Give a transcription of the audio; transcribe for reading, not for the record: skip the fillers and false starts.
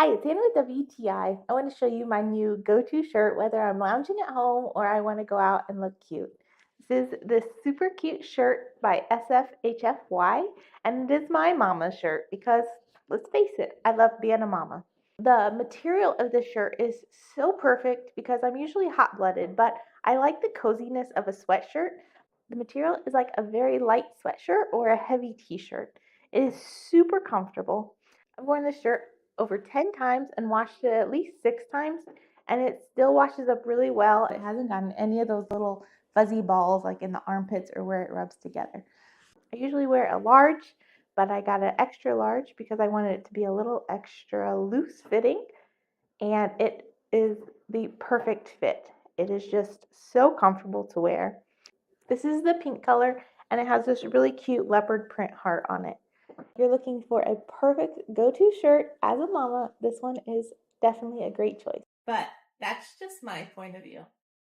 Hi, it's Anna with WTI. I want to show you my new go-to shirt, whether I'm lounging at home or I want to go out and look cute. This is this super cute shirt by SFHFY, and it is my mama shirt because, let's face it, I love being a mama. The material of this shirt is so perfect because I'm usually hot-blooded, but I like the coziness of a sweatshirt. The material is like a very light sweatshirt or a heavy t-shirt. It is super comfortable. I've worn this shirt over 10 times and washed it at least 6 times, and it still washes up really well. It hasn't gotten any of those little fuzzy balls like in the armpits or where it rubs together. I usually wear a large, but I got an extra large because I wanted it to be a little extra loose fitting, and it is the perfect fit. It is just so comfortable to wear. This is the pink color, and it has this really cute leopard print heart on it. If you're looking for a perfect go-to shirt as a mama, this one is definitely a great choice. But that's just my point of view.